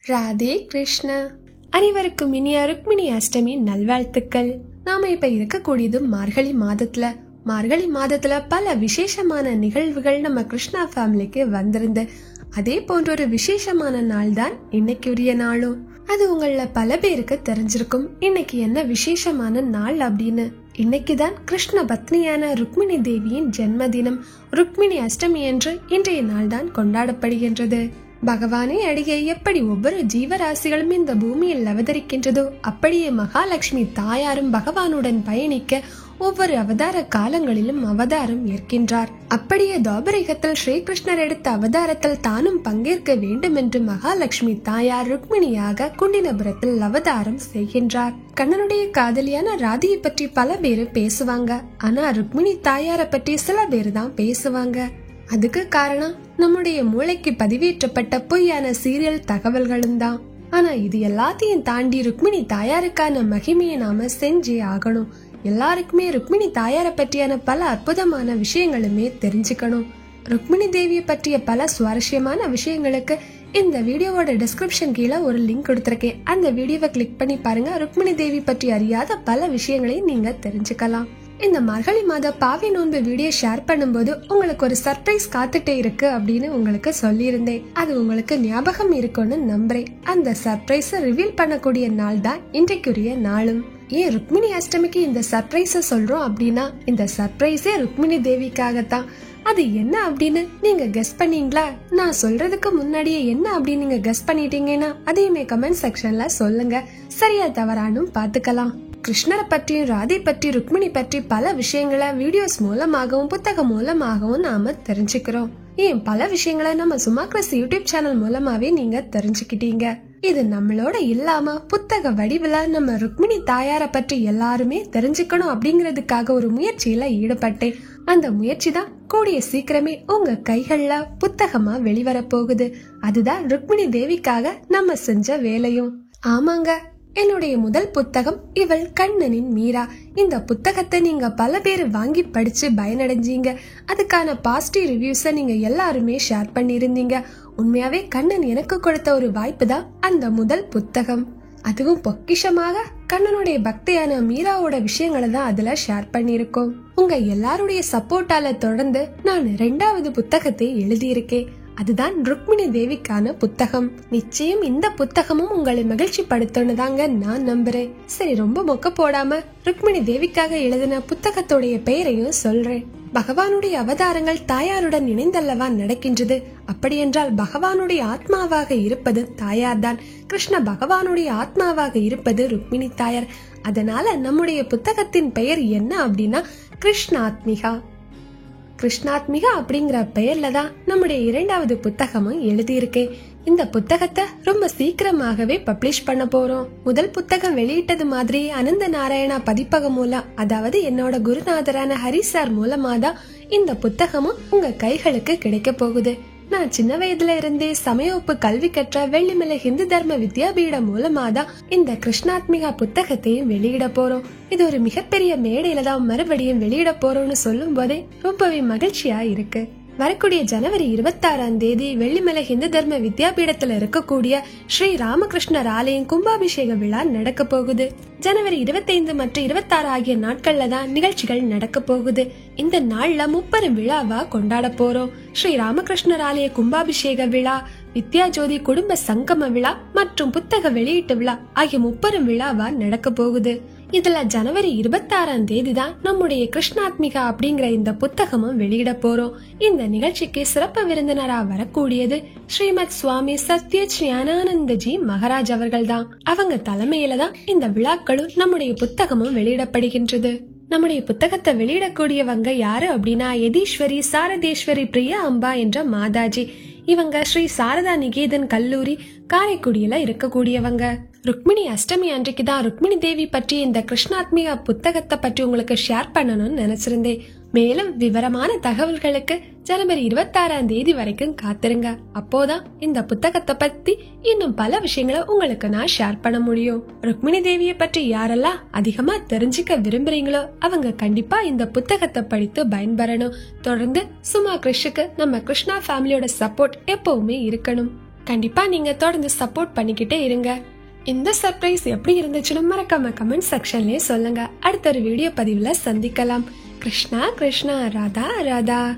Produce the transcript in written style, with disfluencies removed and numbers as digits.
ராதே கிருஷ்ணா. அனைவருக்கும் இனிய ருக்மிணி அஷ்டமி நல்வாழ்த்துக்கள். நாம இப்ப இருக்கக்கூடியது மார்கழி மாதத்துல பல விசேஷமான நிகழ்வுகள் நம்ம கிருஷ்ணா ஃபேமிலிக்கு வந்திருந்து அதே போன்ற ஒரு விசேஷமான நாள் தான் இன்னைக்குரிய நாளும். அது உங்கள பல பேருக்கு தெரிஞ்சிருக்கும் இன்னைக்கு என்ன விசேஷமான நாள் அப்படின்னு. இன்னைக்குதான் கிருஷ்ண பத்னியான ருக்மிணி தேவியின் ஜென்மதினம். ருக்மிணி அஷ்டமி என்று இன்றைய நாள் தான் கொண்டாடப்படுகின்றது. பகவானை அடியே எப்படி ஒவ்வொரு ஜீவராசிகளும் இந்த பூமியில் அவதரிக்கின்றதோ அப்படியே மகாலட்சுமி தாயாரும் பகவானுடன் பயணிக்க ஒவ்வொரு அவதார காலங்களிலும் அவதாரம் ஏற்கின்றார். அப்படியே தோபரிகத்தில் ஸ்ரீகிருஷ்ணர் எடுத்த அவதாரத்தில் தானும் பங்கேற்க வேண்டும் என்று மகாலட்சுமி தாயார் ருக்மிணியாக குண்டினபுரத்தில் அவதாரம் செய்கின்றார். கண்ணனுடைய காதலியான ராதியை பற்றி பல பேரு பேசுவாங்க, ஆனா ருக்மிணி தாயார பற்றி சில பேரு தான் பேசுவாங்க. அதுக்கு காரணம் நம்முடைய மூளைக்கு பதிவேற்றப்பட்ட பொய்யான சீரியல் தகவல்களும் தான். ஆனா இது எல்லாத்தையும் தாண்டி ருக்மிணி தாயாருக்கான மகிமையை நாம செஞ்சே ஆகணும். எல்லாருக்குமே ருக்மிணி தாயார பற்றியான பல அற்புதமான விஷயங்களுமே தெரிஞ்சுக்கணும். ருக்மிணி தேவியை பற்றிய பல சுவாரஸ்யமான விஷயங்களுக்கு இந்த வீடியோவோட டிஸ்கிரிப்ஷன் கீழே ஒரு லிங்க் கொடுத்திருக்கேன். அந்த வீடியோவை கிளிக் பண்ணி பாருங்க. ருக்மிணி தேவி பற்றி அறியாத பல விஷயங்களையும் நீங்க தெரிஞ்சுக்கலாம். இந்த மார்கழி மாத பாவை நோன்பு வீடியோ ஷேர் பண்ணும்போது உங்களுக்கு ஒரு சர்ப்ரைஸ் காத்துட்டே இருக்கு அப்படின்னு உங்களுக்கு சொல்லியிருந்தேன். அது உங்களுக்கு ஞாபகம் இருக்கும்னு நம்புறேன். அந்த சர்ப்ரைஸ ரிவீல் பண்ணக்கூடிய நாள் தான் இன்றைக்குரிய நாளும். ஏன் ருக்மிணி அஷ்டமிக்கு இந்த சர்ப்ரைஸ சொல்றோம் அப்படின்னா இந்த சர்ப்ரைஸே ருக்மிணி தேவிக்காகத்தான். அது என்ன அப்படின்னு நீங்க கெஸ் பண்ணீங்களா? நான் சொல்றதுக்கு முன்னாடியே என்ன அப்படின்னு நீங்க கெஸ் பண்ணிட்டீங்கன்னா அதையுமே கமெண்ட் செக்ஷன்ல சொல்லுங்க. சரியா தவறானும் பாத்துக்கலாம். கிருஷ்ணரை பற்றியும் ராதை பற்றி ருக்மிணி பற்றி பல விஷயங்களை வீடியோஸ் மூலமாகவும் புத்தகம் மூலமாகவும் நாம தெரிஞ்சுக்கிறோம். ஏன் பல விஷயங்களை நம்ம சுமாக்ரஸ் யூடியூப் சேனல் மூலமாவே நீங்க தெரிஞ்சுக்கிட்டீங்க. இது நம்மளோட இல்லாம புத்தக வடிவில நம்ம ருக்மிணி தாயார பற்றி எல்லாருமே தெரிஞ்சுக்கணும் அப்படிங்கறதுக்காக ஒரு முயற்சியில ஈடுபட்டேன். அந்த முயற்சி தான் கூடிய சீக்கிரமே உங்க கைகள்ல புத்தகமா வெளிவர போகுது. அதுதான் ருக்மிணி தேவிக்காக நம்ம செஞ்ச வேலையும். ஆமாங்க, என்னுடைய முதல் புத்தகம் இவள் கண்ணனின் மீரா. இந்த புத்தகத்தை நீங்க பல பேர் வாங்கி படிச்சு பயனடைஞ்சீங்க. அதுக்கான பாசிட்டிவ் ரிவ்யூஸை நீங்க எல்லாருமே ஷேர் பண்ணிருந்தீங்க. உண்மையாவே கண்ணன் எனக்கு கொடுத்த ஒரு வாய்ப்பு தான் அந்த முதல் புத்தகம். அதுவும் பொக்கிஷமாக கண்ணனுடைய பக்தியான மீராவோட விஷயங்களை தான் அதுல ஷேர் பண்ணிருக்கோம். உங்க எல்லாருடைய சப்போர்ட்டால தொடர்ந்து நான் 2வது புத்தகத்தை எழுதியிருக்கேன். அதுதான் ருக்மிணி தேவிக்கான புத்தகம். நிச்சயம் இந்த புத்தகமும் உங்களை மகிழ்ச்சி படுத்தணுதாங்க நான் நம்புறேன். சரி, ரொம்ப மொக்க போடாம ருக்மிணி தேவிக்காக எழுதின புத்தகத்துடைய பெயரையும் சொல்றேன். பகவானுடைய அவதாரங்கள் தாயாருடன் இணைந்தல்லவா நடக்கின்றது. அப்படியென்றால் பகவானுடைய ஆத்மாவாக இருப்பது தாயார்தான். கிருஷ்ண பகவானுடைய ஆத்மாவாக இருப்பது ருக்மிணி தாயார். அதனால நம்முடைய புத்தகத்தின் பெயர் என்ன அப்படின்னா கிருஷ்ணாத்மிகா அப்படிங்கிற பெயர்ல தான் நம்முடைய 2வது புத்தகமும் எழுதியிருக்கேன். இந்த புத்தகத்தை ரொம்ப சீக்கிரமாகவே பப்ளிஷ் பண்ண போறோம். முதல் புத்தகம் வெளியிட்டது மாதிரி அனந்த நாராயணா பதிப்பகம் மூலம், அதாவது என்னோட குருநாதரான ஹரி சார் மூலமா தான் இந்த புத்தகமும் உங்க கைகளுக்கு கிடைக்க போகுது. நான் சின்ன வயதுல இருந்தே சமயப்பு கல்வி கற்ற வெள்ளிமலை ஹிந்து தர்ம வித்யாபீடம் மூலமா தான் இந்த கிருஷ்ணாத்மிகா புத்தகத்தையும் வெளியிட போறோம். இது ஒரு மிகப்பெரிய மேடையில தான் மறுபடியும் வெளியிட போறோம்னு சொல்லும் போதே ரொம்பவே மகிழ்ச்சியா இருக்கு. வரக்கூடிய ஜனவரி 26ஆம் தேதி வெள்ளிமலை ஹிந்து தர்ம வித்யாபீடத்துல இருக்கக்கூடிய ஸ்ரீ ராமகிருஷ்ணர் ஆலயம் கும்பாபிஷேக விழா நடக்க போகுது. ஜனவரி 25 மற்றும் 26 ஆகிய நாட்கள்ல தான் நிகழ்ச்சிகள் நடக்க போகுது. இந்த நாள்ல 30 விழாவா கொண்டாட போறோம். ஸ்ரீ ராமகிருஷ்ணர் ஆலய கும்பாபிஷேக விழா, வித்யாஜோதி குடும்ப சங்கம விழா மற்றும் புத்தக வெளியீட்டு விழா ஆகிய 30 விழாவா நடக்க போகுது. இதுல ஜனவரி 26ஆம் தேதி தான் நம்முடைய கிருஷ்ணாத்மிகா அப்படிங்கிற இந்த புத்தகமும் வெளியிட போறோம். இந்த நிகழ்ச்சிக்கு சிறப்பு விருந்தினரா வரக்கூடியது ஸ்ரீமத் சுவாமி சத்ய ஞானானந்தஜி மகாராஜ் அவர்கள் தான். அவங்க தலைமையில தான் இந்த விழாக்களும் நம்முடைய புத்தகமும் வெளியிடப்படுகின்றது. நம்முடைய புத்தகத்தை வெளியிடக்கூடியவங்க யாரு அப்படின்னா யதீஸ்வரி சாரதேஸ்வரி பிரியா அம்பா என்ற மாதாஜி. இவங்க ஸ்ரீ சாரதா நிகேதன் கல்லூரி காரைக்குடியில இருக்கக்கூடியவங்க. ருக்மிணி அஷ்டமி அன்றைக்கு தான் ருக்மிணி தேவி பற்றி இந்த கிருஷ்ணாத்மிகா புத்தகத்தை பற்றி உங்களுக்கு ஷேர் பண்ணணும்னு நினைச்சிருந்தேன். மேலும் விவரமான தகவல்களுக்கு ஜனவரி 26ஆம் தேதி வரைக்கும் காத்திருங்க. அப்போதான் இந்த புத்தகத்தை பத்தி இன்னும் பல விஷயங்களை உங்களுக்கு நான் ஷேர் பண்ண முடியும். ருக்மிணி தேவியை பற்றி யாரெல்லாம் அதிகமா தெரிஞ்சுக்க விரும்புறீங்களோ அவங்க கண்டிப்பா இந்த புத்தகத்தை படித்து பயன்பெறணும். தொடர்ந்து சுமா கிருஷ்ணுக்கு நம்ம கிருஷ்ணா ஃபேமிலியோட சப்போர்ட் எப்பவுமே இருக்கணும். கண்டிப்பா நீங்க தொடர்ந்து சப்போர்ட் பண்ணிக்கிட்டே இருங்க. இந்த சர்ப்ரைஸ் எப்படி இருந்துச்சுன்னு மறக்காம கமெண்ட் செக்ஷன்லயே சொல்லுங்க. அடுத்த ஒரு வீடியோ பதிவுல சந்திக்கலாம். கிருஷ்ணா கிருஷ்ணா, ராதா ராதா.